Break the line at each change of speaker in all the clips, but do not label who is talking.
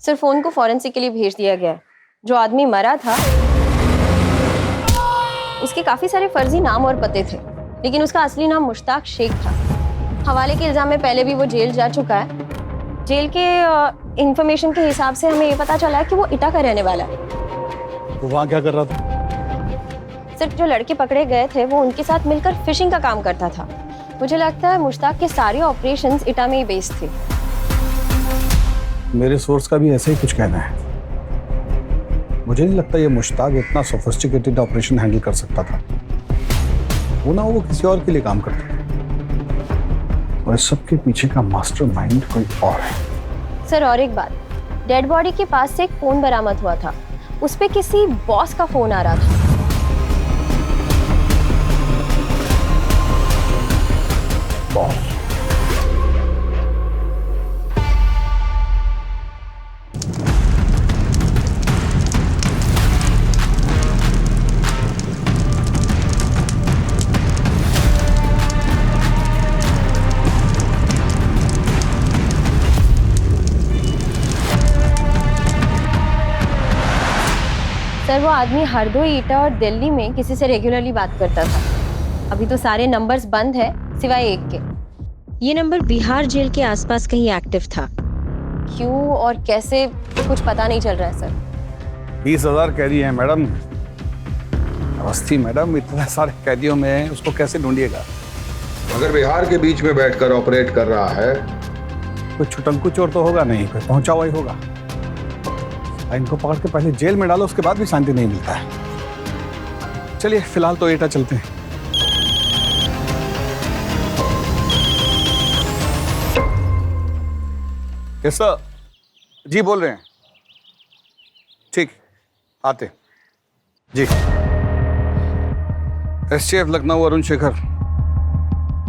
Sir phone को forensic के लिए भेज दिया गया है। जो आदमी मरा था उसके काफी सारे फर्जी नाम और पते थे, लेकिन उसका असली नाम मुश्ताक शेख था। हवाले के इल्जाम में पहले भी वो जेल जा चुका है। जेल के इंफॉर्मेशन के हिसाब से हमें ये पता चला है कि वो इटा का रहने वाला है।
वो वहाँ क्या कर रहा था?
सर जो लड़के पकड़े गए थे वो उनके साथ मिलकर फिशिंग का काम करता था। मुझे लगता है मुश्ताक के सारे ऑपरेशंस इटा में ही बेस्ड थे।
मेरे सोर्स का भी ऐसे ही कुछ कहना है। मुझे नहीं लगता ये मुश्ताक इतना सोफिस्टिकेटेड ऑपरेशन हैंडल कर सकता था। वो किसी और के लिए काम करता था और इस सब के पीछे का मास्टरमाइंड कोई और है।
सर और एक बात, डेड बॉडी के पास से एक फोन बरामद हुआ था। उस पे किसी बॉस का फोन आ रहा था।
बॉस?
सर वो आदमी हरदोई, ईटा और दिल्ली में किसी से रेगुलरली बात करता था। अभी तो सारे नंबर्स बंद है सिवाय एक के। ये नंबर बिहार जेल के आसपास कहीं एक्टिव था। क्यों और कैसे कुछ पता नहीं चल रहा है सर।
20,000 कैदी हैं मैडम। अवस्थी मैडम, इतने सारे कैदियों में उसको कैसे ढूंढिएगा?
अगर बिहार के बीच में बैठकर ऑपरेट कर रहा है,
कोई छुटंकु चोर तो होगा नहीं, कोई पहुंचा हुआ ही होगा। इनको पकड़ के पहले जेल में डालो, उसके बाद भी शांति नहीं मिलता है। चलिए फिलहाल तो एटा चलते हैं। कैसा जी बोल रहे हैं? ठीक, आते जी। एसटीएफ लखनऊ अरुण शेखर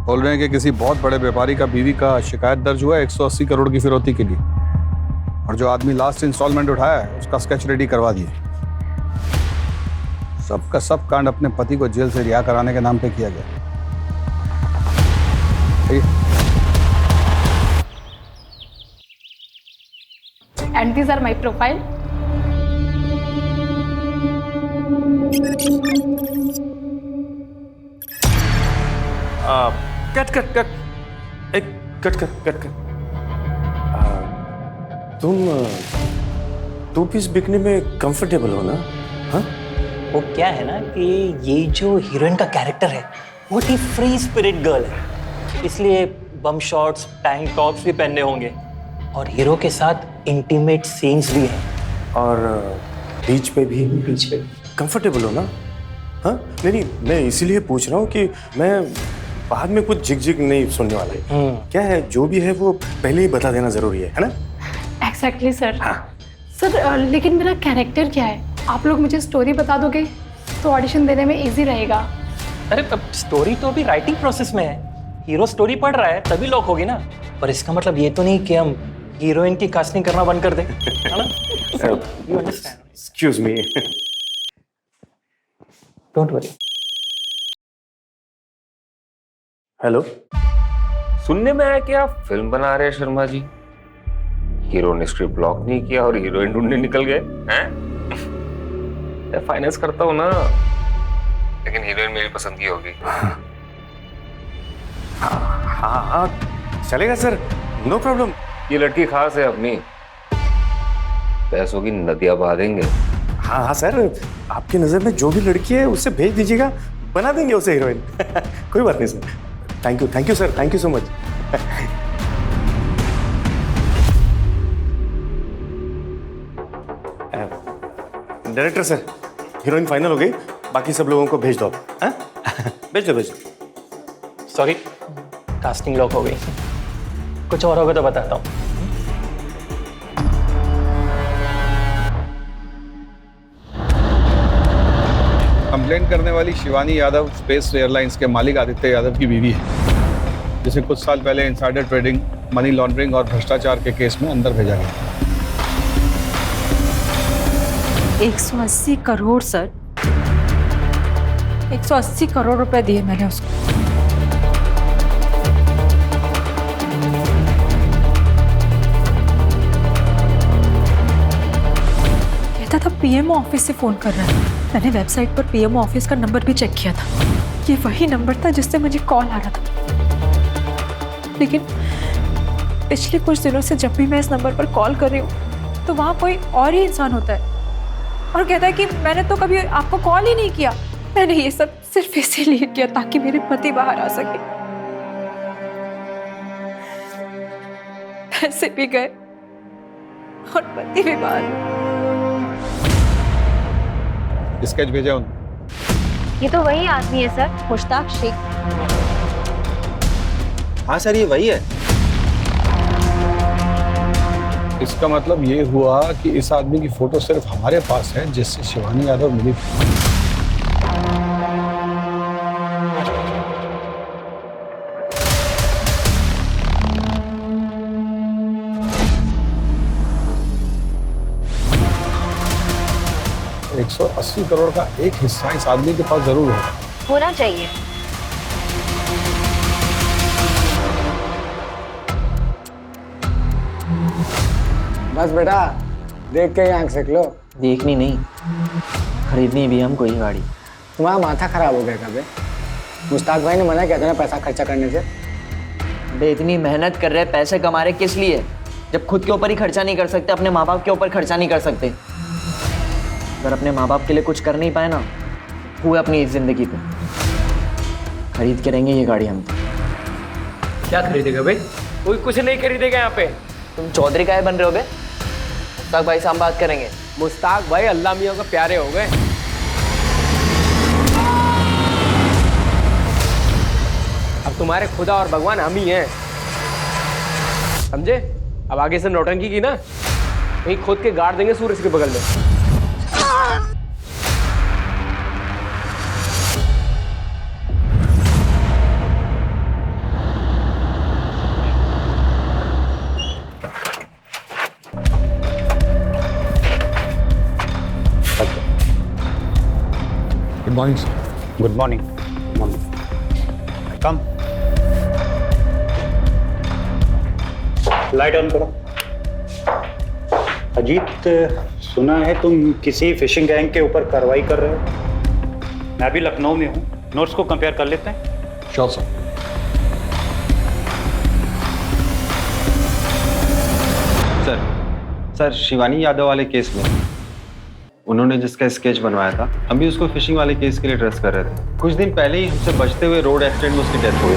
बोल रहे हैं कि किसी बहुत बड़े व्यापारी का बीवी का शिकायत दर्ज हुआ है 180 करोड़ की फिरौती के लिए, और जो आदमी लास्ट इंस्टॉलमेंट उठाया है उसका स्केच रेडी करवा दिए। सबका सब कांड अपने पति को जेल से रिहा कराने के नाम पे किया गया।
And these are my profile.
Cut. तुम 2 पीस बिकने में कंफर्टेबल हो ना? हाँ?
वो क्या है ना कि ये जो हीरोइन का कैरेक्टर है वो ही फ्री स्पिरिट गर्ल है, इसलिए बम शॉट्स, टैंक टॉप्स भी पहनने होंगे और हीरो के साथ इंटीमेट सीन्स भी हैं।
और बीच पे भी कंफर्टेबल हो ना? हाँ? नहीं, मैं इसीलिए पूछ रहा हूँ कि मैं बाद में कुछ झिक नहीं सुनने वाला है। क्या है, जो भी है वो पहले ही बता देना जरूरी है ना?
Exactly, sir.
हाँ।
सर लेकिन मेरा कैरेक्टर क्या है? आप लोग मुझे स्टोरी बता दोगे तो ऑडिशन देने में इजी रहेगा।
अरे स्टोरी तो अभी राइटिंग प्रोसेस में है। हीरो स्टोरी पढ़ रहा है तभी लॉक होगी ना। पर इसका मतलब ये तो नहीं कि हम हीरोइन की कास्टिंग करना बंद कर दें, है ना? You understand?
Excuse me.
Don't worry.
Hello.
सुनने में आया कि आप फिल्म बना रहे हैं शर्मा जी। हीरो ने स्क्रिप्ट ब्लॉक नहीं किया और हीरोइन ढूंढने निकल गए हैं? मैं फाइनेंस करता हूँ ना, लेकिन हीरोइन मेरी पसंद की होगी।
हाँ, चलेगा सर, नो प्रॉब्लम।
ये लड़की खास है अपनी, पैसों की नदियां बहा देंगे।
हाँ सर, आपकी नजर में जो भी लड़की है उससे भेज दीजिएगा, बना देंगे उसे हीरोइन। कोई बात नहीं sir. Thank you sir, thank you so much. Director sir, heroine final हो गई, बाकी सब लोगों को भेज दो। हाँ? भेज दो।
सॉरी, कास्टिंग लॉक हो गई। कुछ और होगा तो बताता हूँ।
कंप्लेंट करने वाली शिवानी यादव स्पेस एयरलाइंस के मालिक आदित्य यादव की बीवी है, जिसे कुछ साल पहले इनसाइडर ट्रेडिंग, मनी लॉन्ड्रिंग और भ्रष्टाचार के केस में अंदर भेजा गया।
180 करोड़ सर, 180 करोड़ रुपए दिए मैंने उसको। कहता था पीएमओ ऑफिस से फ़ोन कर रहा है। मैंने वेबसाइट पर पीएमओ ऑफिस का नंबर भी चेक किया था। ये वही नंबर था जिससे मुझे कॉल आ रहा था। लेकिन पिछले कुछ दिनों से जब भी मैं इस नंबर पर कॉल कर रही हूँ तो वहाँ कोई और ही इंसान होता है और कहता है कि मैंने तो कभी आपको कॉल ही नहीं किया। मैंने ये सब सिर्फ इसीलिए किया ताकि मेरे पति बाहर आ सके। पैसे भी गए और पति भी बाहर।
स्केच भेजा उन्होंने।
ये तो वही आदमी है सर, मुश्ताक शेख।
हाँ सर, ये वही है।
इसका मतलब ये हुआ कि इस आदमी की फोटो सिर्फ हमारे पास है जिससे शिवानी यादव मिली थी। $180 करोड़ का एक हिस्सा इस आदमी के पास जरूर
होना चाहिए।
बस बेटा, देख के ही आंख सेक लो।
देखनी नहीं, खरीदनी भी हमको ही गाड़ी।
तुम्हारा माथा खराब हो गया कभी? मुश्ताक भाई ने मना किया था ना पैसा खर्चा करने से।
बे इतनी मेहनत कर रहे, पैसे कमा रहे, किस लिए? जब खुद के ऊपर ही खर्चा नहीं कर सकते, अपने माँ बाप के ऊपर खर्चा नहीं कर सकते। अगर अपने माँ बाप के लिए कुछ कर नहीं पाए ना, हुए अपनी इस जिंदगी पे। खरीद के रहेंगे ये गाड़ी हम।
क्या खरीदेगा भाई? कोई कुछ नहीं खरीदेगा यहाँ पे।
तुम चौधरी काहे बन रहे हो बे? मुश्ताक भाई से हम बात करेंगे।
मुश्ताक भाई अल्लाह मियाँ को प्यारे हो गए। अब तुम्हारे खुदा और भगवान हम ही हैं, समझे? अब आगे से नौटंकी की ना, कहीं खुद के गाड़ देंगे सूरज के बगल में।
Good morning sir. Good morning. Come.
Light on करो। अजीत, सुना है तुम किसी फिशिंग गैंग के ऊपर कार्रवाई कर रहे हो। मैं भी लखनऊ में हूँ, नोट्स को कंपेयर कर लेते हैं।
Sure sir.
Sir Shivani Yadav वाले केस में उन्होंने जिसका स्केच बनवाया था, हम भी उसको फिशिंग वाले केस के लिए ट्रेस कर रहे थे। कुछ दिन पहले ही हमसे बचते हुए रोड एक्सीडेंट में उसकी डेथ हो गई।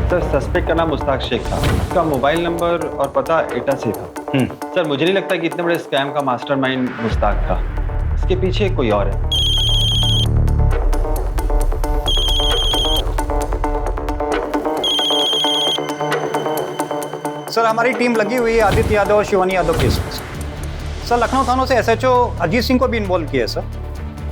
सर सस्पेक्ट का नाम मुश्ताक शेख था। उसका मोबाइल नंबर और पता एटा से था। सर मुझे नहीं लगता कि इतने बड़े स्कैम का मास्टरमाइंड मुश्ताक था। इसके पीछे कोई और है।
सर हमारी टीम लगी हुई है आदित्य यादव और शिवानी यादव केस में। सर लखनऊ थानों से एसएचओ अजीत सिंह को भी इन्वॉल्व किया है सर,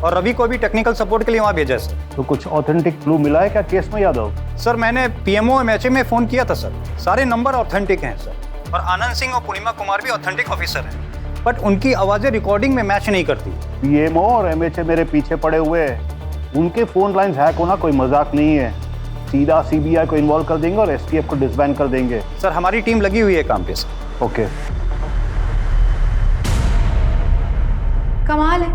और रवि को भी टेक्निकल सपोर्ट के लिए वहाँ भेजा है सर।
तो कुछ ऑथेंटिक क्लू मिला है क्या केस में यादव?
सर मैंने पीएमओ एमएचए में फ़ोन किया था सर, सारे नंबर ऑथेंटिक हैं सर, और आनंद सिंह और पूर्णिमा कुमार भी ऑथेंटिक ऑफिसर हैं, बट उनकी आवाज़ें रिकॉर्डिंग में मैच नहीं करती।
पीएमओ और एमएचए मेरे पीछे पड़े हुए हैं, उनके फ़ोन लाइन्स हैक होना कोई मजाक नहीं है। सीधा सीबीआई को इन्वॉल्व कर देंगे और एसटीएफ को डिसबैंड कर देंगे।
सर हमारी टीम लगी हुई है काम पे सर।
ओके।
कमाल है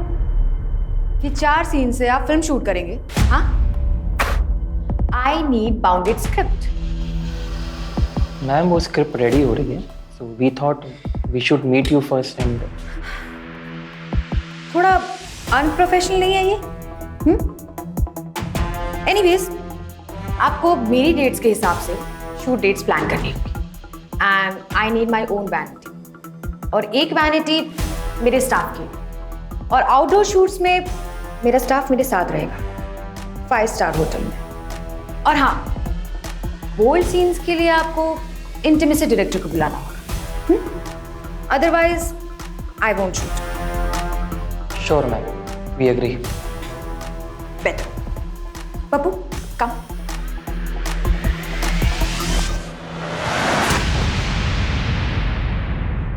कि 4 सीन से आप फिल्म शूट करेंगे। हाँ, I need bounded script.
Ma'am वो स्क्रिप्ट रेडी हो रही है, so we thought we should meet you first and.
थोड़ा अनप्रोफेशनल नहीं है ये? एनीवेज, आपको मेरी डेट्स के हिसाब से शूट डेट्स प्लान करनी होगी, and I need my own vanity, और एक वैनिटी मेरे स्टाफ की, और आउटडोर शूट्स में मेरा स्टाफ मेरे साथ रहेगा 5 स्टार होटल में। और हाँ, बोल्ड सीन्स के लिए आपको इंटीमेसी डायरेक्टर को बुलाना होगा, otherwise I won't shoot.
Sure ma'am, we agree.
Better. Pappu come.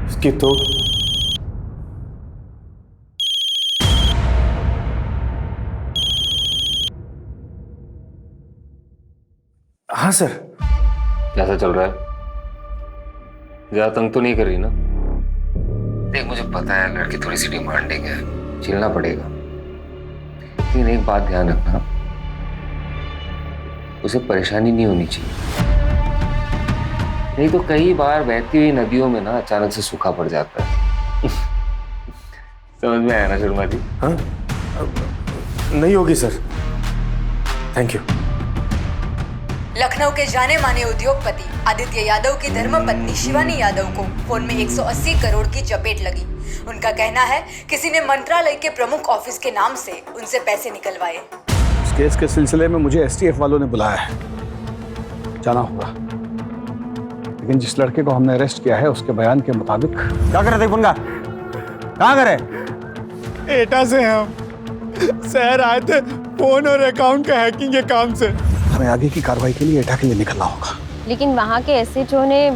इसकी तो हाँ सर।
कैसा चल रहा है? ज्यादा तंग तो नहीं कर रही ना?
देख मुझे
पता है लड़की थोड़ी सी डिमांडिंग है, झेलना पड़ेगा। लेकिन एक बात ध्यान रखना, उसे परेशानी नहीं होनी चाहिए, नहीं तो कई बार बहती हुई नदियों में ना अचानक से सूखा पड़ जाता है। समझ में आया ना शर्मा जी?
हाँ, नहीं होगी सर, थैंक यू।
लखनऊ के जाने माने उद्योगपति आदित्य यादव की धर्मपत्नी शिवानी यादव को फोन में 180 करोड़ की चपेट लगी। उनका कहना है किसी ने मंत्रालय के प्रमुख ऑफिस के नाम से उनसे पैसे निकलवाए।
इस केस के सिलसिले में मुझे एसटीएफ वालों ने बुलाया है, जाना होगा। लेकिन जिस लड़के को हमने अरेस्ट किया है उसके बयान के मुताबिक।
क्या कर रहे थे पुनगा? कहाँ करे?
एटा से हम शहर आए थे फोन और अकाउंट का हैकिंग के काम से।
हमें आगे की कार्रवाई के लिए एटा के लिए निकलना होगा।
लेकिन वहाँ के एसएचओ ने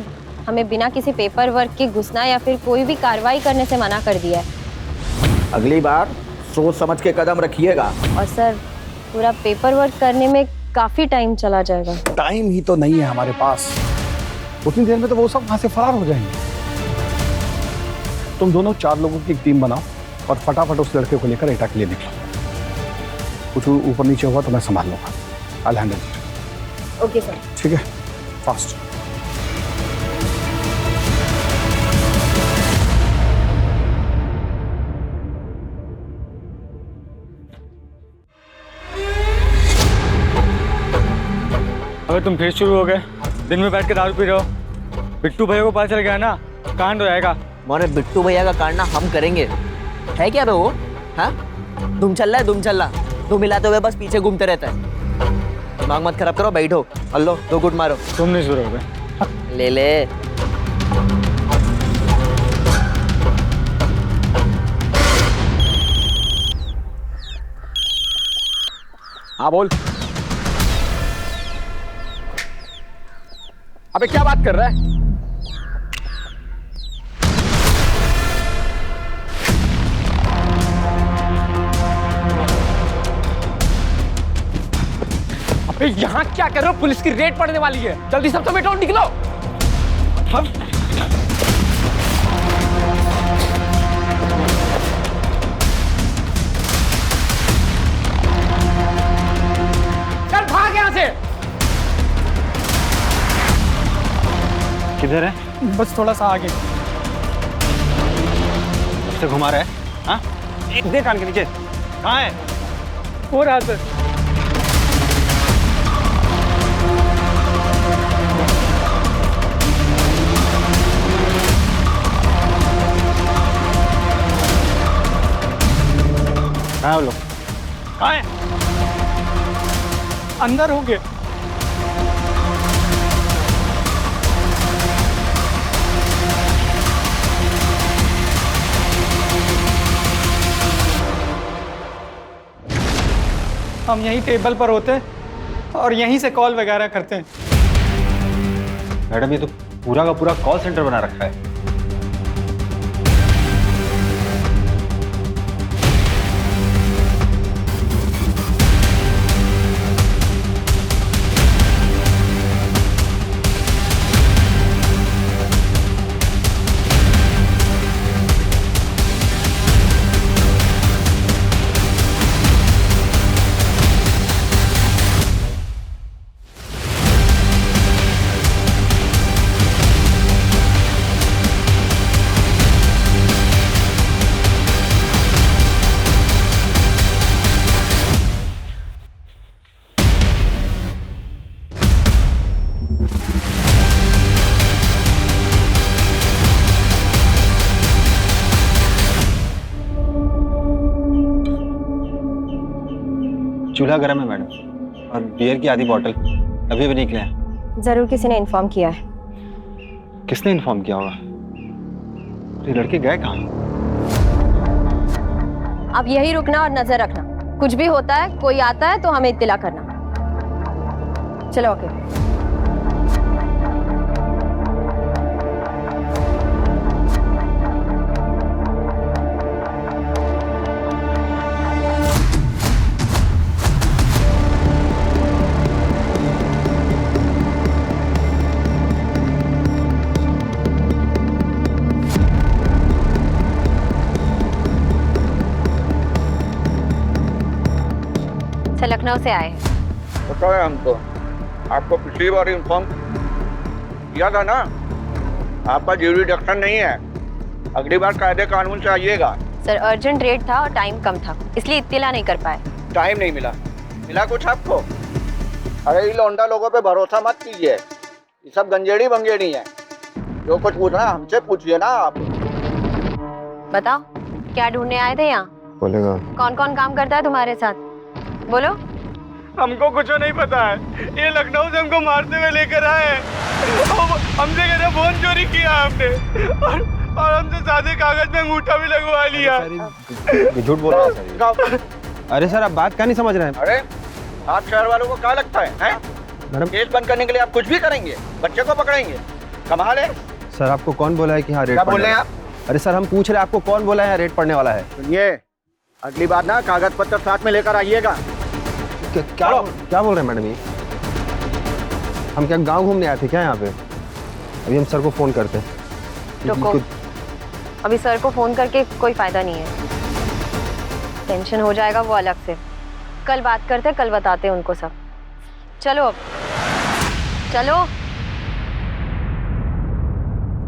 हमें बिना किसी पेपर वर्क के घुसना या फिर कोई भी कार्रवाई करने से मना कर दिया है।
अगली बार सोच समझ के कदम रखिएगा।
और सर, पूरा पेपर वर्क करने में काफी टाइम चला जाएगा।
टाइम ही तो नहीं है हमारे पास, उतनी देर में तो वो सब वहां से फरार हो जाएंगे। तुम दोनों 4 लोगों की एक टीम बनाओ और फटाफट उस लड़के को लेकर एटा के लिए निकलो। कुछ ऊपर नीचे हुआ तो मैं संभाल लूंगा। I'll handle it.
Okay sir.
ठीक है, फास्ट।
अबे तुम फिर शुरू हो गए, दिन में बैठ के दारू पी रहे हो। बिट्टू भैया को पता चल गया ना, कांड हो जाएगा।
मोरे बिट्टू भैया का कांड ना हम करेंगे, है क्या बे वो? हाँ, तुम चल रहा, तुम मिलाते हुए बस पीछे घूमते रहता है। दिमाग मत खराब करो, बैठो, हल्लो 2 गुट मारो।
तुम नहीं शुरू हो गए।
ले
हाँ बोल। अबे क्या बात कर रहा है? अबे यहाँ क्या कर रहे हो? पुलिस की रेड पड़ने वाली है, जल्दी सब समेटो और निकलो। हम चल भाग यहाँ से।
किधर है?
बस थोड़ा सा आगे।
कब से घुमा रहा है? हाँ, देख कान के नीचे कहाँ है?
हो रहा सर।
कहाँ है वो लोग?
कहाँ है? अंदर होंगे। हम यहीं टेबल पर होते हैं और यहीं से कॉल वगैरह करते हैं।
मैडम ये तो पूरा का पूरा कॉल सेंटर बना रखा है। चूल्हा गर्म है मैडम, और बियर की आधी बोतल अभी भी निकले हैं।
जरूर किसी ने इन्फॉर्म किया है।
किसने इन्फॉर्म किया होगा? ये लड़के गए कहाँ?
अब यही रुकना और नजर रखना, कुछ भी होता है, कोई आता है तो हमें इत्तिला करना। चलो ओके। सर लखनऊ से आए हैं।
पता है हमको, आपको पिछली बार इन्फॉर्म किया था ना, आपका ज्यूरिडिक्शन नहीं है, अगली बार कायदे कानून से आइएगा।
सर अर्जेंट रेट था और टाइम कम था, इसलिए इत्तला नहीं कर पाए।
टाइम नहीं मिला, मिला कुछ आपको? अरे ये लौंडा लोगों पे भरोसा मत कीजिए, ये सब गंजेड़ी बंगेड़ी है। जो कुछ पूछना है हमसे पूछिए ना आप।
बताओ क्या ढूंढने आए थे यहाँ?
बोलेगा
कौन कौन काम करता है तुम्हारे साथ? बोलो।
हमको कुछ नहीं पता है, ये लखनऊ से हमको मारते हुए लेकर आए हैं। हमसे कह रहे फोन चोरी किया हमने और हमसे सादे कागज में अंगूठा भी लगवा लिया।
झूठ बोल रहा है सर। अरे सर आप बात क्या नहीं समझ रहे हैं?
अरे आप शहर वालों को क्या लगता है?
मैडम
केस बंद करने के लिए आप कुछ भी करेंगे, बच्चे को पकड़ेंगे, कमाल है।
सर आपको कौन बोला है कि हाँ रेट
क्या बोल रहे हैं आप?
अरे सर हम पूछ रहे हैं आपको कौन बोला है रेट पड़ने वाला है?
सुनिए, अगली बार ना कागज पत्र साथ में लेकर आइएगा।
क्या बोल रहे हैं मैडम ये? हम क्या गांव घूमने आए थे क्या यहाँ पे? अभी हम सर को फोन करते हैं।
रुको, अभी सर को फोन करके कोई फायदा नहीं है, टेंशन हो जाएगा वो अलग से। कल बात करते, कल बताते हैं उनको सब। चलो अब चलो।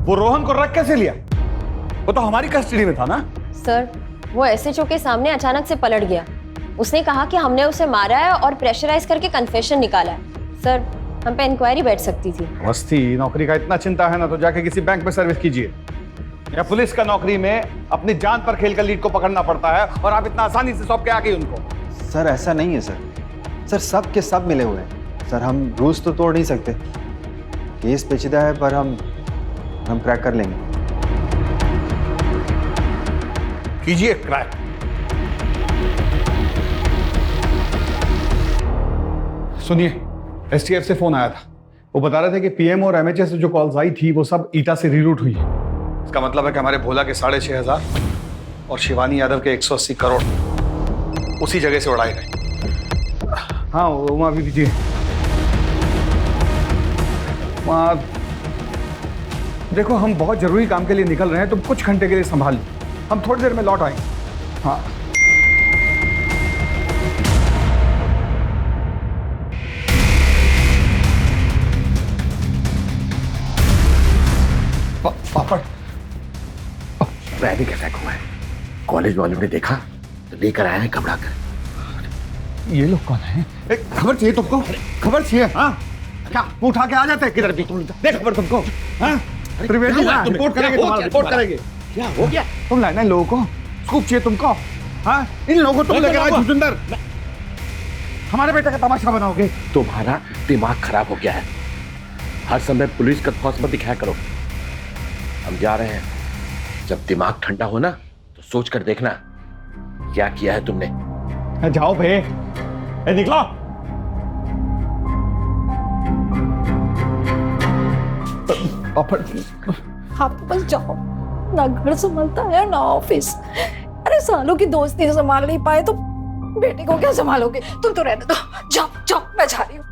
वो रोहन को रख कैसे लिया? वो तो हमारी कस्टडी में था ना।
सर वो एसएचओ के सामने अचानक से पलट गया। उसने कहा कि हमने उसे मारा है और प्रेशराइज करके कन्फेशन निकाला है। सर हम पे इंक्वायरी बैठ सकती थी।
मस्ती नौकरी का इतना चिंता है ना तो जाके किसी बैंक में सर्विस कीजिए, या पुलिस का नौकरी में अपनी जान पर खेलकर लीड को पकड़ना पड़ता है और आप इतना आसानी से सौंप के आ गए उनको।
सर ऐसा नहीं है सर, सर सब के सब मिले हुए हैं सर। हम रूल्स तो तोड़ नहीं सकते, केस पेचीदा है पर हम क्रैक कर लेंगे।
कीजिए क्रैक। सुनिए, एसटीएफ से फोन आया था, वो बता रहे थे कि पीएम और एमएचए से जो कॉल्स आई थी वो सब ईटा से रीरूट हुई है। इसका मतलब है कि हमारे भोला के 6,500 और शिवानी यादव के 180 करोड़ उसी जगह से उड़ाए गए। हाँ उमा भी दीजिए। वहाँ देखो हम बहुत जरूरी काम के लिए निकल रहे हैं, तुम कुछ घंटे के लिए संभाल लो, हम थोड़ी देर में लौट आएंगे। हाँ पापड़
पैनिक अटैक हुआ है, कॉलेज वालों ने देखा तो लेकर आए हैं घबरा कर।
ये लोग कौन हैं? खबर चाहिए तुमको? खबर चाहिए? हाँ क्या उठा के आ जाते हैं? किधर भी दे खबर तुमको। हाँ त्रिवेदी रिपोर्ट करेंगे, तुम्हारा रिपोर्ट करेंगे।
क्या हो गया?
तुम लाना इन लोगों को, स्कूप चाहिए तुमको? हाँ इन लोगों को तुम लेकर आए भूपिंदर, हमारे बेटे का तमाशा बनाओगे।
तुम्हारा दिमाग खराब हो गया है, हर समय पुलिस का खौफ मत दिखाया करो। हम जा रहे हैं, जब दिमाग ठंडा हो ना तो सोच कर देखना क्या किया है तुमने।
जाओ भे, निकलो।
आप तो बस जाओ ना, घर संभालता है ना ऑफिस। अरे सालों की दोस्ती संभाल नहीं पाए तो बेटे को क्या संभालोगे? तुम तो रहने दो, जाओ जाओ, मैं जा रही हूँ।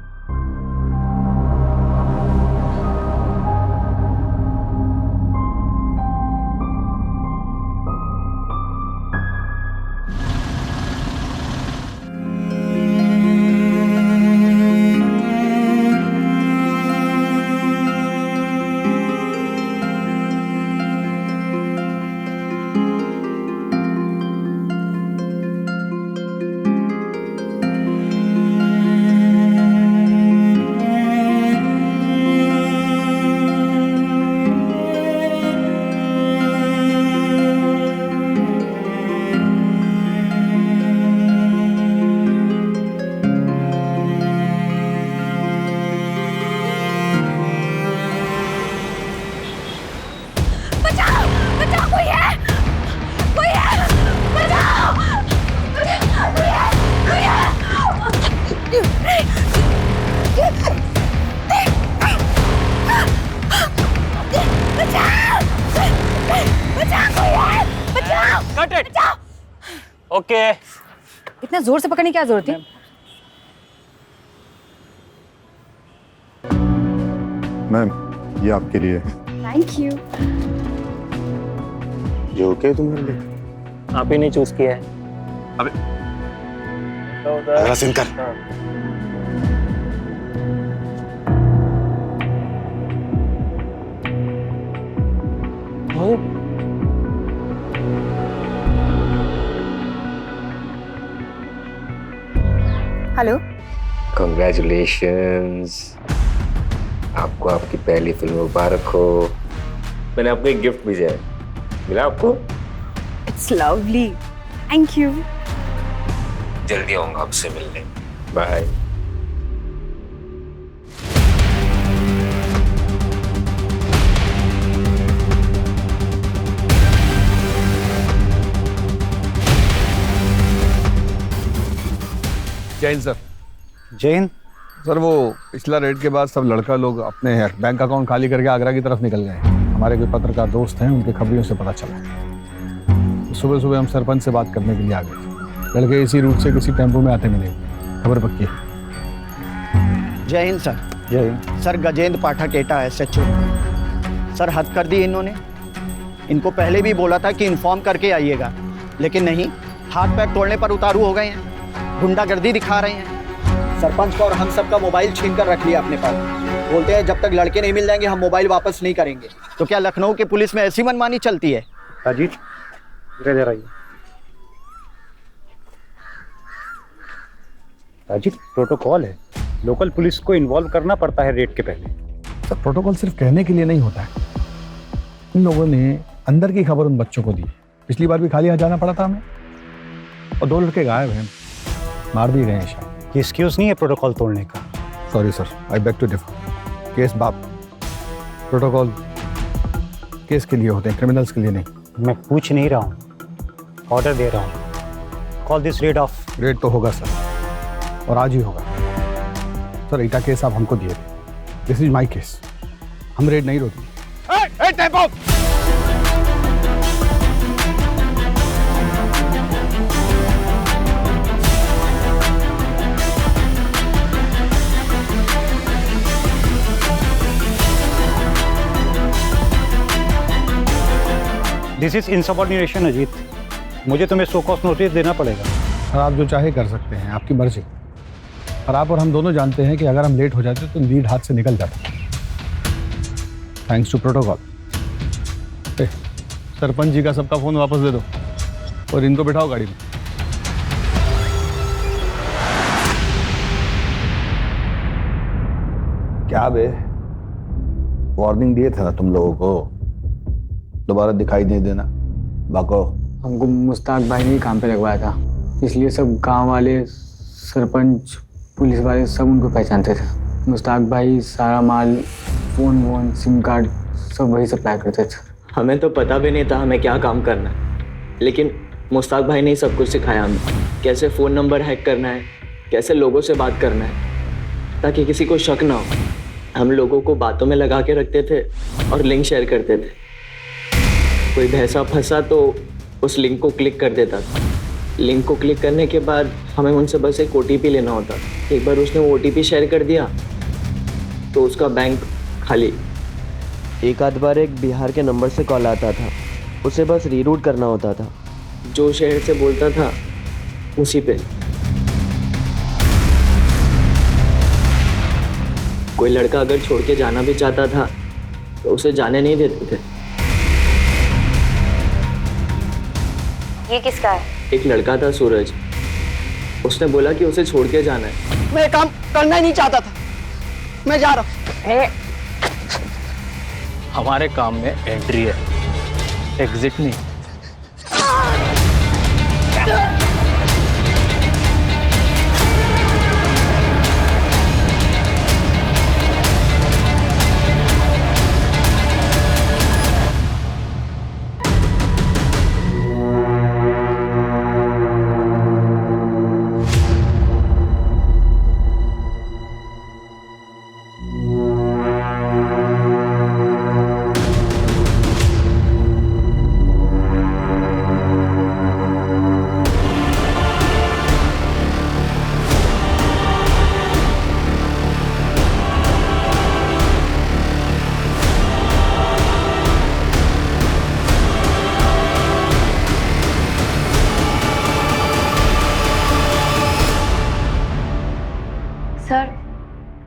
ओके।
इतना जोर से पकड़ने की क्या जरूरत थी?
मैम ये आपके लिए।
Thank you.
ये ओके तुम्हारे लिए?
आप ही ने चूज किया है।
अबे
जरा सीन कर।
हेलो।
Congratulations, आपको आपकी पहली फिल्म मुबारक हो। मैंने आपको एक गिफ्ट भेजा है, मिला आपको?
It's lovely, thank you.
जल्दी आऊंगा आपसे मिलने। Bye.
Jain sir.
Jain
sir, वो पिछला रेड के बाद सब लड़का लोग अपने बैंक अकाउंट खाली करके आगरा की तरफ निकल गए। हमारे कोई पत्रकार दोस्त हैं, उनके खबरियों से पता चला। सुबह सुबह हम सरपंच से बात करने के लिए आ गए। लड़के इसी रूट से किसी टेम्पो में आते मिले। खबर पक्की है।
जय हिंद सर।
जय हिंद
सर, गजेंद्र पाठक एटा है SHO। सर, हद कर दी इन्होंने। इनको पहले भी बोला था कि इन्फॉर्म करके आइएगा, लेकिन नहीं, हाथ पैर तोड़ने पर उतारू हो गए हैं। गुंडागर्दी दिखा रहे हैं। सरपंच का और हम सब का मोबाइल छीन कर रख लिया अपने पास। बोलते हैं जब तक लड़के नहीं मिल जाएंगे हम मोबाइल वापस नहीं करेंगे। तो क्या लखनऊ की पुलिस में ऐसी मनमानी चलती है?
अजीत, इधर आइए। अजीत, प्रोटोकॉल है, लोकल पुलिस को इन्वॉल्व करना पड़ता है रेड के पहले।
सर, प्रोटोकॉल सिर्फ कहने के लिए नहीं होता है। इन लोगों ने अंदर की खबर उन बच्चों को दी। पिछली बार भी खाली हाथ जाना पड़ा था हमें, और 2 लड़के गायब हैं, मार दिए गए हैं शायद।
ये एक्सक्यूज नहीं है प्रोटोकॉल तोड़ने का।
Sorry sir, I beg to differ. Case बाप, प्रोटोकॉल केस के लिए होते हैं, क्रिमिनल्स के लिए नहीं।
मैं पूछ नहीं रहा हूँ, ऑर्डर दे रहा हूँ। Call this rid of.
Red तो होगा सर, और आज ही होगा। सर, एटा केस आप हमको दिए थे। This is my case. हम रेड नहीं रोकेंगे।
This is insubordination Ajit. मुझे तुम्हें शो कॉज नोटिस देना पड़ेगा।
सर, आप जो चाहे कर सकते हैं, आपकी मर्जी। पर आप और हम दोनों जानते हैं कि अगर हम लेट हो जाते तो लीड हाथ से निकल जाता। Thanks to protocol. सरपंच जी का सबका फोन वापस दे दो और इनको बिठाओ गाड़ी में। क्या बे, वार्निंग दिए थे ना तुम लोगों को, दोबारा दिखाई नहीं देना। बाको,
हमको मुश्ताक भाई ने ही काम पे लगवाया था, इसलिए सब गांव वाले, सरपंच, पुलिस वाले सब उनको पहचानते थे। मुश्ताक भाई सारा माल, फ़ोन, सिम कार्ड सब वही सप्लाई करते थे।
हमें तो पता भी नहीं था हमें क्या काम करना है, लेकिन मुश्ताक भाई ने ही सब कुछ सिखाया हमें। कैसे फ़ोन नंबर हैक करना है, कैसे लोगों से बात करना है, ताकि किसी को शक ना हो। हम लोगों को बातों में लगा के रखते थे और लिंक शेयर करते थे। कोई भैंसा फंसा तो उस लिंक को क्लिक कर देता था। लिंक को क्लिक करने के बाद हमें उनसे बस एक OTP लेना होता। एक बार उसने वो OTP शेयर कर दिया तो उसका बैंक खाली।
एक आध बार एक बिहार के नंबर से कॉल आता था, उसे बस रीरूट करना होता था।
जो शहर से बोलता था उसी पे। कोई लड़का अगर छोड़ के जाना भी चाहता था तो उसे जाने नहीं देते थे।
ये किसका है?
एक लड़का था सूरज, उसने बोला कि उसे छोड़ के जाना है।
मैं काम करना ही नहीं चाहता था, मैं जा रहा हूँ।
हमारे काम में एंट्री है, एग्जिट नहीं।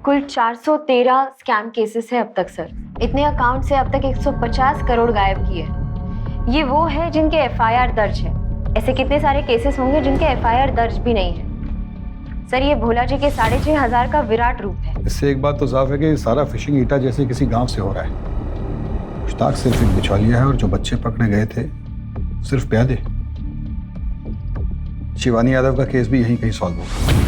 कुल 413 स्कैम केसेस है अब तक सर। इतने अकाउंट से अब तक 150 करोड़ गायब किए हैं। ये वो है जिनके एफआईआर दर्ज है। ऐसे कितने सारे केसेस होंगे जिनके एफआईआर दर्ज भी नहीं है। सर ये भोला जी के 6,500 का विराट रूप है।
इससे एक बात तो साफ है कि सारा फिशिंग ईटा जैसे किसी गांव से हो रहा है। मुश्ताक सिर्फ एक बिचौलिया है और जो बच्चे पकड़े गए थे सिर्फ प्यादे। शिवानी यादव का केस भी यहीं कहीं सॉल्व होगा।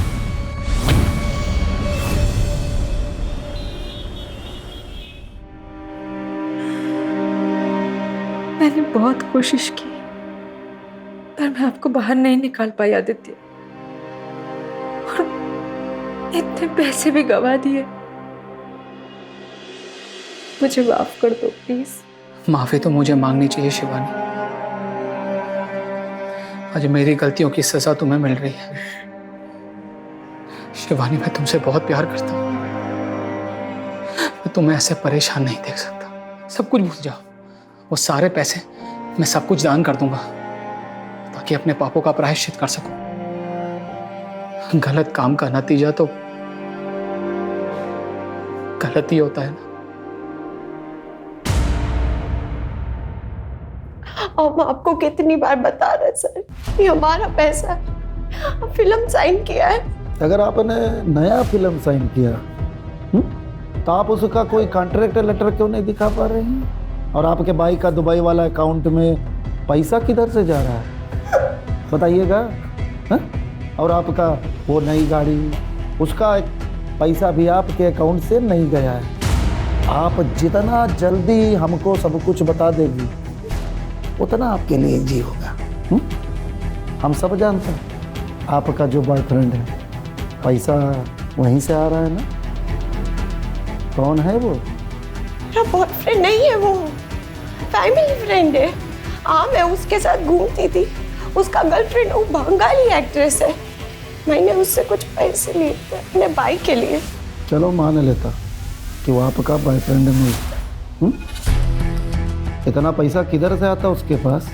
मैंने बहुत कोशिश की पर मैं आपको बाहर नहीं निकाल पाई आदित्य, और इतने पैसे भी गवा दिए। मुझे माफ कर दो प्लीज।
माफी तो मुझे मांगनी चाहिए शिवानी। आज मेरी गलतियों की सजा तुम्हें मिल रही है। शिवानी मैं तुमसे बहुत प्यार करता हूँ। मैं तुम्हें ऐसे परेशान नहीं देख सकता। सब कुछ भूल जाओ। वो सारे पैसे मैं सब कुछ दान कर दूंगा ताकि अपने पापों का प्रायश्चित कर सकूं। गलत काम का नतीजा तो गलत ही होता है ना।
हम आपको कितनी बार बता रहे सर, ये हमारा पैसा है। फिल्म साइन किया है।
अगर आपने नया फिल्म साइन किया तो आप उसका कोई कॉन्ट्रैक्ट लेटर क्यों नहीं दिखा पा रहे हैं? और आपके भाई का दुबई वाला अकाउंट में पैसा किधर से जा रहा है बताइएगा? और आपका वो नई गाड़ी, उसका पैसा भी आपके अकाउंट से नहीं गया है। आप जितना जल्दी हमको सब कुछ बता देगी उतना आपके लिए इजी होगा। हम सब जानते हैं आपका जो बॉयफ्रेंड है पैसा वहीं से आ रहा है ना। कौन है वो?
मेरा बॉयफ्रेंड नहीं है, वो फैमिली फ्रेंड है। हाँ मैं उसके साथ घूमती थी। उसका गर्लफ्रेंड वो बंगाली एक्ट्रेस है। मैंने उससे कुछ पैसे लिए थे अपने भाई के लिए।
चलो मान लेता कि वो आपका बॉयफ्रेंड नहीं। इतना पैसा किधर से आता उसके पास?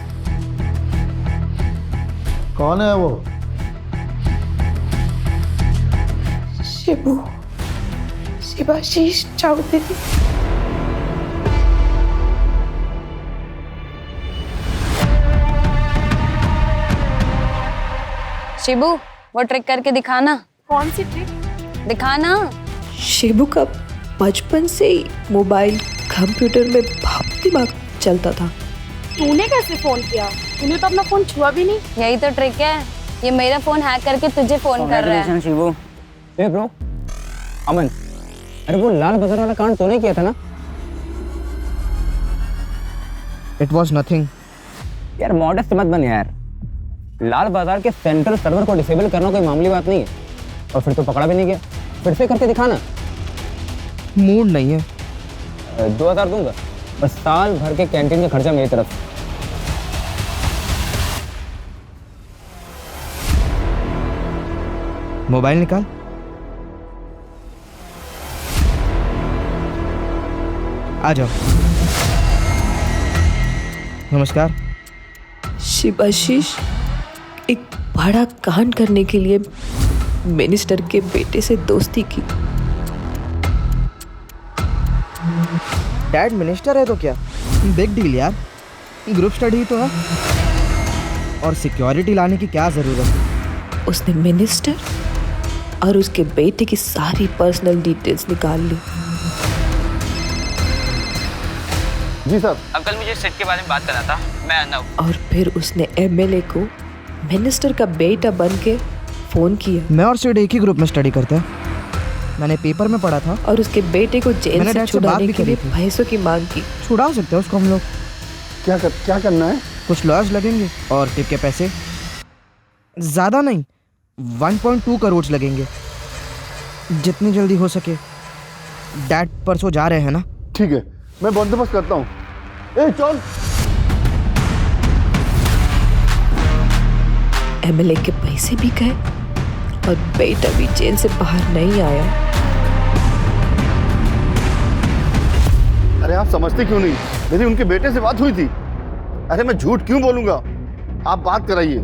कौन है वो?
शिवाशीष चौधरी।
शिबू वो ट्रिक करके दिखाना।
कौन सी ट्रिक?
दिखाना।
शिबू का बचपन से ही मोबाइल कंप्यूटर में बहुत दिमाग चलता था।
तूने कैसे फोन किया? तूने तो अपना फोन छुआ भी नहीं।
यही तो ट्रिक है। ये मेरा फोन हैक करके तुझे फोन कर रहा है।
शिबू। ए ब्रो, अमन, अरे वो लाल बाजार वाला कांड तूने किया था ना?
It was nothing.
यार मॉडेस्ट मत बन यार। लाल बाजार के सेंट्रल सर्वर को डिसेबल करना कोई मामूली बात नहीं है। और फिर तो पकड़ा भी नहीं गया। फिर से करके दिखाना।
मूड नहीं है।
2000 दूंगा, बस साल भर के कैंटीन का खर्चा मेरी तरफ से।
मोबाइल निकाल। आ जाओ। नमस्कार।
शिवाशीष एक बड़ा कांड करने के लिए मिनिस्टर के बेटे से दोस्ती की।
डैड मिनिस्टर है तो क्या बिग डील यार। ग्रुप स्टडी ही तो है। और सिक्योरिटी लाने की क्या जरूरत?
उसने मिनिस्टर और उसके बेटे की सारी पर्सनल डिटेल्स निकाल ली।
जी सर।
अंकल मुझे सेट के बारे में बात करना था, मैं आना हूं।
और फिर उसने एमएलए को मिनिस्टर का बेटा बन के फोन किया।
मैं और सिड एक ही ग्रुप में स्टडी करते हैं। मैंने पेपर में पढ़ा था।
और उसके बेटे को जेल से छुड़ाने के लिए पैसों की मांग की।
छुड़ा सकते हैं उसको हम लोग।
क्या करना है?
कुछ लॉयर्स लगेंगे और टिप के पैसे ज़्यादा नहीं, 1.2 करोड़ लगेंगे। जितनी जल्दी हो सके। डैड परसों जा रहे हैं ना?
ठीक है, मैं बंदोबस्त करता हूँ। ए चल।
एमएलए के पैसे भी गए और बेटा भी जेल से बाहर नहीं आया।
अरे आप समझते क्यों नहीं? मेरी उनके बेटे से बात हुई थी। अरे मैं झूठ क्यों बोलूंगा? आप बात कराइए।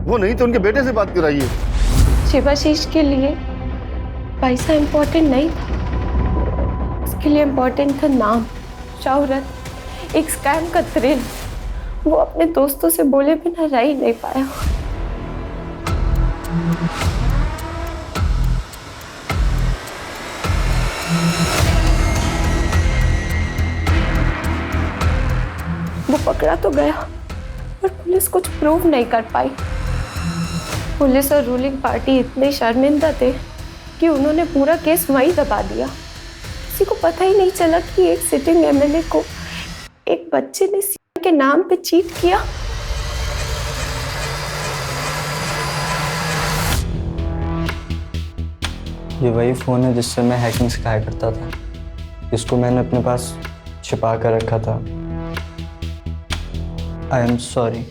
वो नहीं तो उनके बेटे से बात कराइए।
शिवाशीष के लिए पैसा इम्पोर्टेंट नहीं था, उसके लिए इम्पोर्टेंट था नाम, शोहरत, एक स्कैम का थ्रिल। वो अपने दोस्तों से बोले बिना रह ही नहीं पाया। वो पकड़ा तो गया पर पुलिस कुछ प्रूव नहीं कर पाई। पुलिस और रूलिंग पार्टी इतने शर्मिंदा थे कि उन्होंने पूरा केस वहीं दबा दिया। किसी को पता ही नहीं चला कि एक सिटिंग एमएलए को एक बच्चे ने सीएम के नाम पे चीट किया।
ये वही फ़ोन है जिससे मैं हैकिंग सिखाया करता था। इसको मैंने अपने पास छिपा कर रखा था। I am sorry.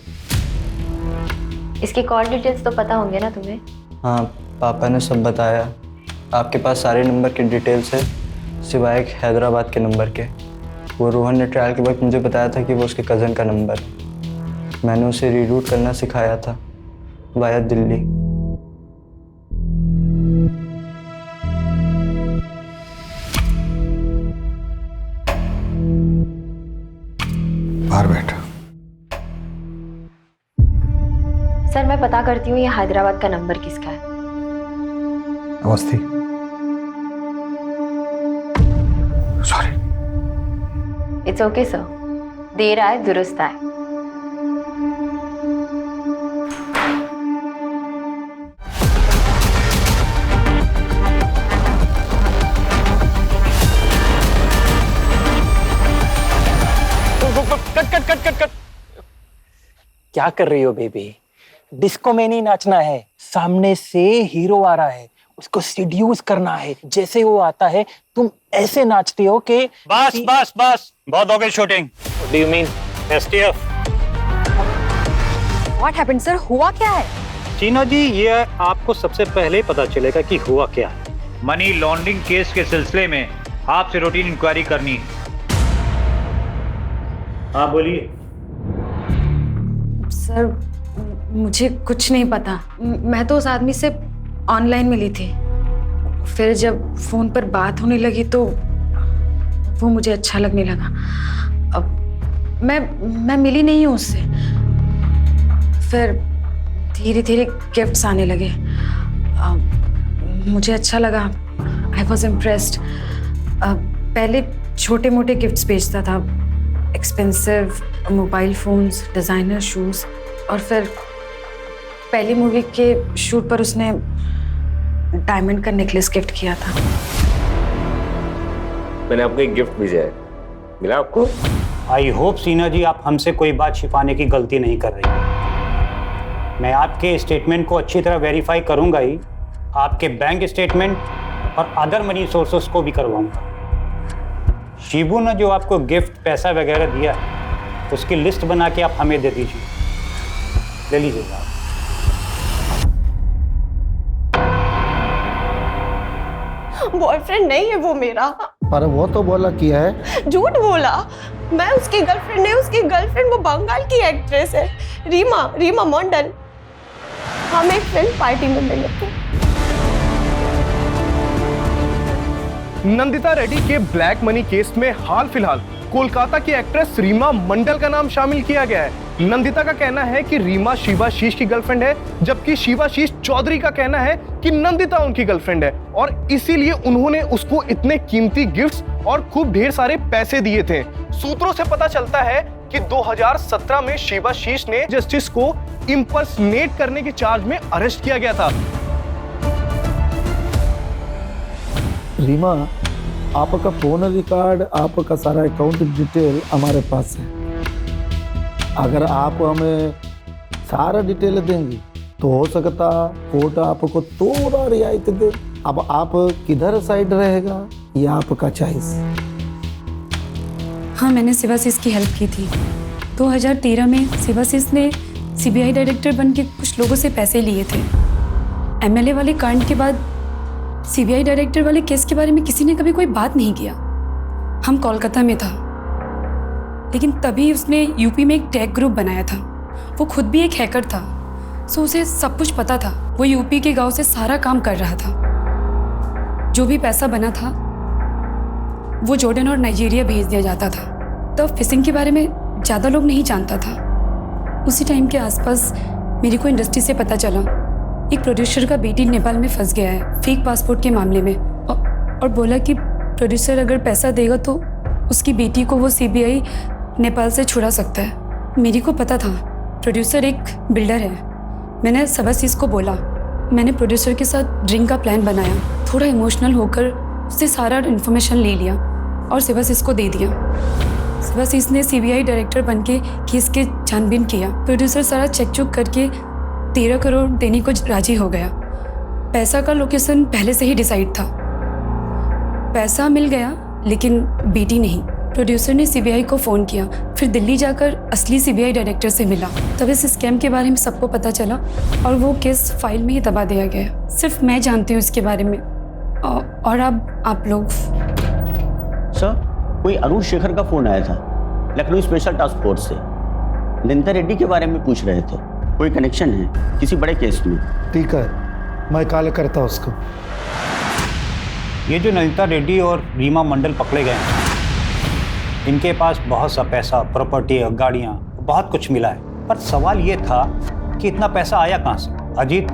इसकी कॉल डिटेल्स तो पता होंगे ना तुम्हें?
हाँ, पापा ने सब बताया। आपके पास सारे नंबर के डिटेल्स है सिवाय एक हैदराबाद के नंबर के। वो रोहन ने ट्रायल के वक्त मुझे बताया था कि वो उसके कज़न का नंबर है। मैंने उसे रीरूट करना सिखाया था वाया दिल्ली।
बाहर बैठ।
सर मैं पता करती हूँ ये हैदराबाद का नंबर किसका है।
Awasthi. Sorry.
It's okay sir, देर आए दुरुस्त आए।
कट। क्या कर रही हो बेबी? डिस्को में नहीं नाचना है, सामने से हीरो आ रहा है, उसको सीड्यूस करना है। जैसे वो आता है तुम ऐसे नाचती हो कि
बस बहुत हो गई shooting.
What do you mean? STF?
What happened, sir? हुआ क्या है?
चीना जी, ये आपको सबसे पहले पता चलेगा कि हुआ क्या है। मनी लॉन्ड्रिंग केस के सिलसिले में आपसे रूटीन इंक्वायरी करनी है। हाँ बोलिए।
सर मुझे कुछ नहीं पता। मैं तो उस आदमी से ऑनलाइन मिली थी, फिर जब फोन पर बात होने लगी तो वो मुझे अच्छा लगने लगा। अब मैं मिली नहीं हूँ उससे। फिर धीरे धीरे गिफ्ट्स आने लगे। मुझे अच्छा लगा। I was impressed. पहले छोटे मोटे गिफ्ट्स भेजता था, expensive mobile phones, designer shoes, और फिर पहली मूवी के शूट पर उसने डायमंड का नेकलेस गिफ्ट किया था।
मैंने आपको एक गिफ्ट भेजा है, मिला आपको?
आई होप सीना जी आप हमसे कोई बात छिपाने की गलती नहीं कर रही। मैं आपके स्टेटमेंट को अच्छी तरह वेरीफाई करूंगा ही, आपके बैंक स्टेटमेंट और अदर मनी सोर्सेस को भी करवाऊंगा। शिबू ने जो आपको गिफ्ट पैसा वगैरह दिया उसकी लिस्ट बना के आप हमें दे दीजिए, ले लीजिएगा।
बॉयफ्रेंड नहीं है वो मेरा।
पर वो तो बोला किया है।
झूठ बोला। मैं उसकी गर्लफ्रेंड नहीं, उसकी गर्लफ्रेंड वो बंगाल की एक्ट्रेस है, रीमा मंडल। हम एक फिल्म पार्टी में मिले थे।
नंदिता रेड्डी के ब्लैक मनी केस में हाल फिलहाल कोलकाता की एक्ट्रेस रीमा मंडल का नाम शामिल किया गया है। नंदिता का कहना है कि रीमा शिवाशीष की गर्लफ्रेंड है, जबकि शिवाशीष चौधरी का कहना है कि नंदिता उनकी गर्लफ्रेंड है और इसीलिए उन्होंने उसको इतने कीमती गिफ्ट्स और खूब ढेर सारे पैसे दिए थे। सूत्रों से पता चलता है कि 2017 में शिवाशीष ने जस्टिस को इंपर्सनेट करने के चार्ज में अरेस्ट किया गया था।
रीमा, आपका फोन रिकॉर्ड, आपका सारा अकाउंट डिटेल हमारे पास है। अगर आप हमें सारा डिटेल देंगी तो हो सकता कोर्ट आपको थोड़ा रियायत दे। अब आप किधर साइड रहेगा ये आपका चॉइस।
हाँ, मैंने शिवाशीष की हेल्प की थी। 2013 में शिवाशीष ने सीबीआई डायरेक्टर बन के कुछ लोगों से पैसे लिए थे। एमएलए वाले कांड के बाद सीबीआई डायरेक्टर वाले केस के बारे में किसी ने कभी कोई बात नहीं किया। हम कोलकाता में था, लेकिन तभी उसने यूपी में एक टेक ग्रुप बनाया था। वो खुद भी एक हैकर था, सो उसे सब कुछ पता था। वो यूपी के गांव से सारा काम कर रहा था। जो भी पैसा बना था वो जॉर्डन और नाइजीरिया भेज दिया जाता था। तब फिशिंग के बारे में ज़्यादा लोग नहीं जानता था। उसी टाइम के आसपास मेरे को इंडस्ट्री से पता चला एक प्रोड्यूसर का बेटी नेपाल में फंस गया है फेक पासपोर्ट के मामले में, और बोला कि प्रोड्यूसर अगर पैसा देगा तो उसकी बेटी को वो सीबीआई नेपाल से छुड़ा सकता है। मेरे को पता था प्रोड्यूसर एक बिल्डर है। मैंने सेबास्टिस को बोला। मैंने प्रोड्यूसर के साथ ड्रिंक का प्लान बनाया, थोड़ा इमोशनल होकर उससे सारा इन्फॉर्मेशन ले लिया और सेबास्टिस को दे दिया। सेबास्टिस ने सीबीआई डायरेक्टर बनके केस के छानबीन किया। प्रोड्यूसर सारा चेक चुक करके 13 करोड़ देने को राजी हो गया। पैसा का लोकेशन पहले से ही डिसाइड था। पैसा मिल गया लेकिन बेटी नहीं। प्रोड्यूसर ने सीबीआई को फ़ोन किया, फिर दिल्ली जाकर असली सीबीआई डायरेक्टर से मिला। तब इस स्कैम के बारे में सबको पता चला और वो केस फाइल में ही दबा दिया गया। सिर्फ मैं जानती हूँ इसके बारे में, और अब आप लोग।
सर, कोई अरुण शेखर का फ़ोन आया था लखनऊ स्पेशल टास्क फोर्स से। नंदिता रेड्डी के बारे में पूछ रहे थे। कोई कनेक्शन है किसी बड़े केस में?
ठीक है, मैं कॉल करता हूँ उसको।
ये जो नंदिता रेड्डी और रीमा मंडल पकड़े गए हैं, इनके पास बहुत सा पैसा, प्रॉपर्टी, गाड़ियाँ, बहुत कुछ मिला है। पर सवाल ये था कि इतना पैसा आया कहाँ से? अजीत,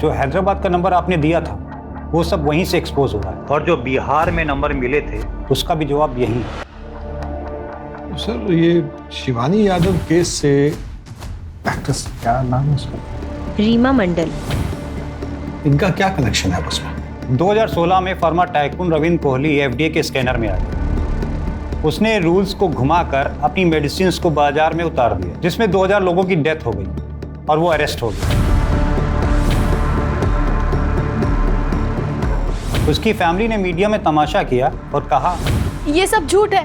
जो हैदराबाद का नंबर आपने दिया था वो सब वहीं से एक्सपोज हो रहा है, और जो बिहार में नंबर मिले थे उसका भी जवाब यही है।
सर, ये शिवानी यादव केस से एक्ट्रेस, क्या नाम है उसका?
रीमा मंडल।
इनका क्या कनेक्शन है उसमें?
2016 में फर्मा टाइकून रविंद्र कोहली एफडीए के स्कैनर में आया। उसने रूल्स को घुमाकर अपनी मेडिसिन को बाजार में उतार दिया, जिसमें 2000 लोगों की डेथ हो गई और वो अरेस्ट हो गया। उसकी फैमिली ने मीडिया में तमाशा किया और कहा
ये सब झूठ है,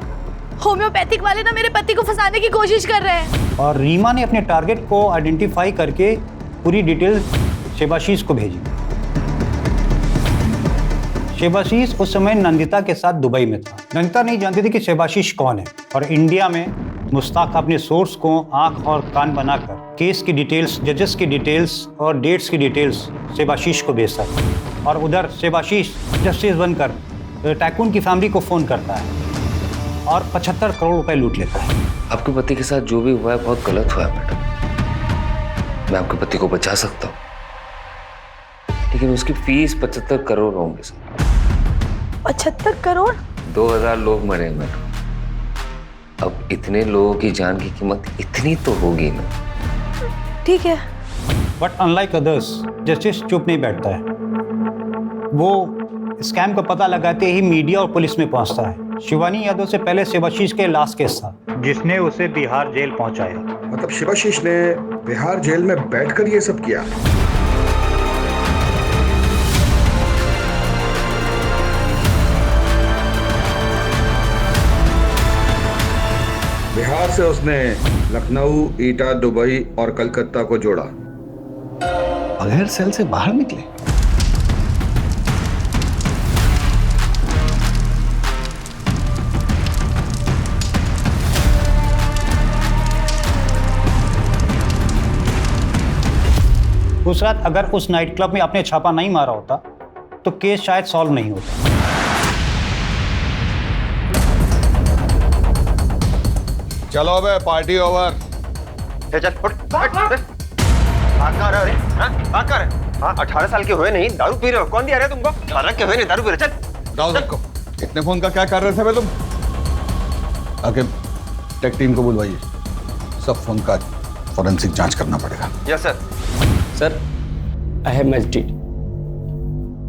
होम्योपैथिक वाले ना मेरे पति को फंसाने की कोशिश कर रहे हैं।
और रीमा ने अपने टारगेट को आइडेंटिफाई करके पूरी डिटेल सेबाशीष को भेजी। सेबाशीष उस समय नंदिता के साथ दुबई में था। नंदिता नहीं जानती थी कि सेबाशीष कौन है, और इंडिया में मुश्ताक अपने सोर्स को आंख और कान बनाकर केस की डिटेल्स, जजेस की डिटेल्स और डेट्स की डिटेल्स सेबाशीष को भेजता था। और उधर सेबाशीष जस्टिस बनकर टाइकून की फैमिली को फोन करता है और 75 करोड़ रुपए लूट लेता है।
आपके पति के साथ जो भी हुआ है बहुत गलत हुआ है मैडम। मैं आपके पति को बचा सकता हूँ, लेकिन उसकी फीस 75 करोड़ होंगे सर।
75 करोड़?
2000 लोग मरे मैडम। अब इतने लोगों की जान की कीमत इतनी तो होगी ना।
ठीक है।
बट अनलाइक अदर्स, जस्टिस चुप नहीं बैठता है। वो स्कैम का पता लगाते ही मीडिया और पुलिस में पहुंचता है। शिवानी यादव से पहले सेबाशीष के लास्ट केस था, जिसने उसे बिहार जेल पहुंचाया।
मतलब शिवाशीष ने बिहार जेल में बैठकर ये सब किया? बिहार से उसने लखनऊ, ईटा, दुबई और कलकत्ता को जोड़ा, बगैर सेल से बाहर निकले।
उस रात अगर उस नाइट क्लब में आपने छापा नहीं मारा होता तो केस शायद सॉल्व नहीं होता।
चलो अबे, पार्टी ओवर।
चल उठ, हाँ 18 साल के हुए नहीं दारू पी रहे हो? कौन दिया रहे तुमको? 18 के हुए नहीं दारू पी रहे? चल
जाओ सबको। इतने फोन का क्या कर रहे थे बे तुम? आके टेक टीम को बुलवाइए, सब फोन का फॉरेंसिक जांच करना पड़ेगा।
Yes sir.
Sir, I have matched.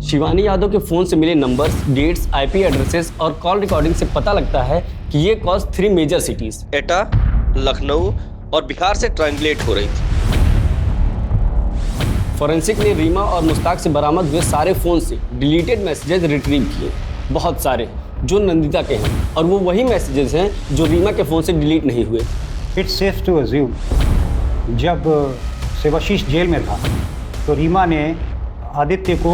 Shivani Yadav के फोन से मिले नंबर्स, डेट्स, आईपी एड्रेसेस और कॉल रिकॉर्डिंग से पता लगता है कि ये कॉल्स 3 मेजर सिटीज एटा, लखनऊ और बिहार से ट्रायंगुलेट हो रही थी। फॉरेंसिक ने रीमा और मुश्ताक से बरामद हुए सारे फोन से डिलीटेड मैसेजेस रिट्रीव किए, बहुत सारे जो नंदिता के हैं, और वो वही मैसेजेस हैं जो रीमा के फोन से डिलीट नहीं हुए।
इट्स सेफ टू अज्यूम जब सेबाशीष जेल में था तो रीमा ने आदित्य को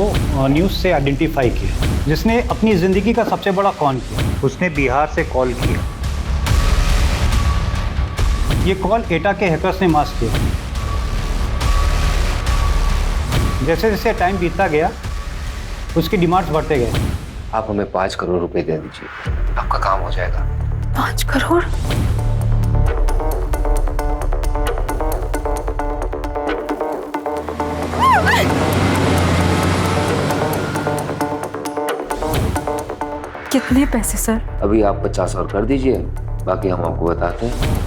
न्यूज़ से आइडेंटिफाई किया, जिसने अपनी ज़िंदगी का सबसे बड़ा कॉन किया। उसने बिहार से कॉल किया। ये कॉल एटा के हैकर्स ने मास्क किया। जैसे जैसे टाइम बीतता गया उसकी डिमांड्स बढ़ते गए।
आप हमें 5 करोड़ रुपए दे दीजिए, आपका काम हो जाएगा।
5 करोड़? कितने पैसे सर?
अभी आप 50 और कर दीजिए, बाकी हम आपको बताते हैं।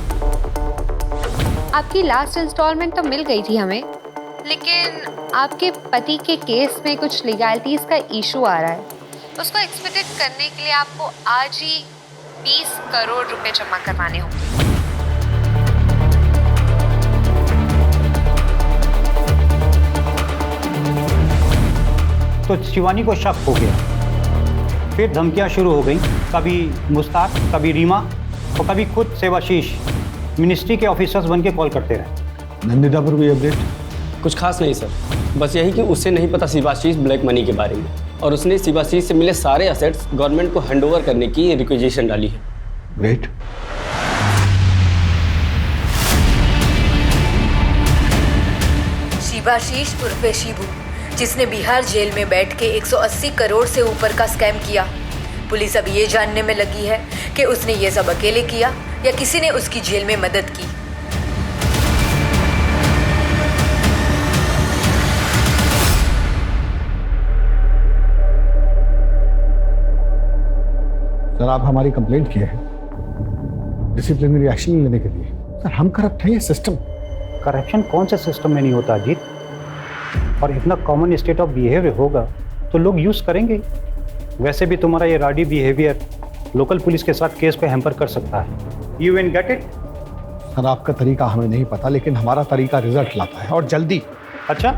आपकी लास्ट इंस्टॉलमेंट तो मिल गई थी हमें, लेकिन आपके पति के केस में कुछ लीगैलिटीज का इशू आ रहा है। उसको एक्सपेक्टेड करने के लिए आपको आज ही 20 करोड़ रुपए जमा करवाने होंगे।
तो शिवानी को शक हो गया, फिर धमकियां शुरू हो गई, कभी मुस्ताक, कभी रीमा और कभी खुद सेवाशीष मिनिस्ट्री के ऑफिसर्स बन के कॉल करते रहे।
नंदिता पर कोई अपडेट?
कुछ खास नहीं सर, बस यही कि उससे नहीं पता शिवाशीष ब्लैक मनी के बारे में, और उसने शिवाशीष से मिले सारे असेट्स गवर्नमेंट को हैंडओवर करने की रिक्वेजिशन डाली है।
ग्रेट।
शिवाशीष उर्फे शिबू, जिसने बिहार जेल में बैठ के 180 करोड़ से ऊपर का स्कैम किया। पुलिस अब ये जानने में लगी है कि उसने ये सब अकेले किया या किसी ने उसकी जेल में मदद की।
सर, आप हमारी कंप्लेंट किए हैं डिसिप्लिनरी एक्शन लेने के लिए। सर, हम करप्ट हैं, ये सिस्टम।
करप्शन कौन से सिस्टम में नहीं होता अजीत? और इतना कॉमन स्टेट ऑफ बिहेवियर होगा तो लोग यूज करेंगे। वैसे भी तुम्हारा ये राडी बिहेवियर लोकल पुलिस के साथ केस को हैम्पर कर सकता है। You will get it?
Sir, आपका तरीका हमें नहीं पता, लेकिन हमारा तरीका रिजल्ट लाता है, और जल्दी।
अच्छा,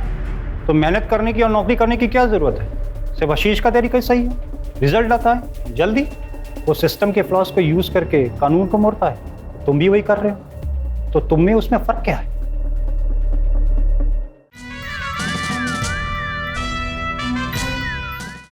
तो मेहनत करने की और नौकरी करने की क्या जरूरत है? शिवाशीष का तरीका सही है, रिजल्ट आता है जल्दी। वो सिस्टम के फ्लॉस को यूज करके कानून को मोड़ता है, तुम भी वही कर रहे हो, तो तुम में उसमें फर्क क्या है?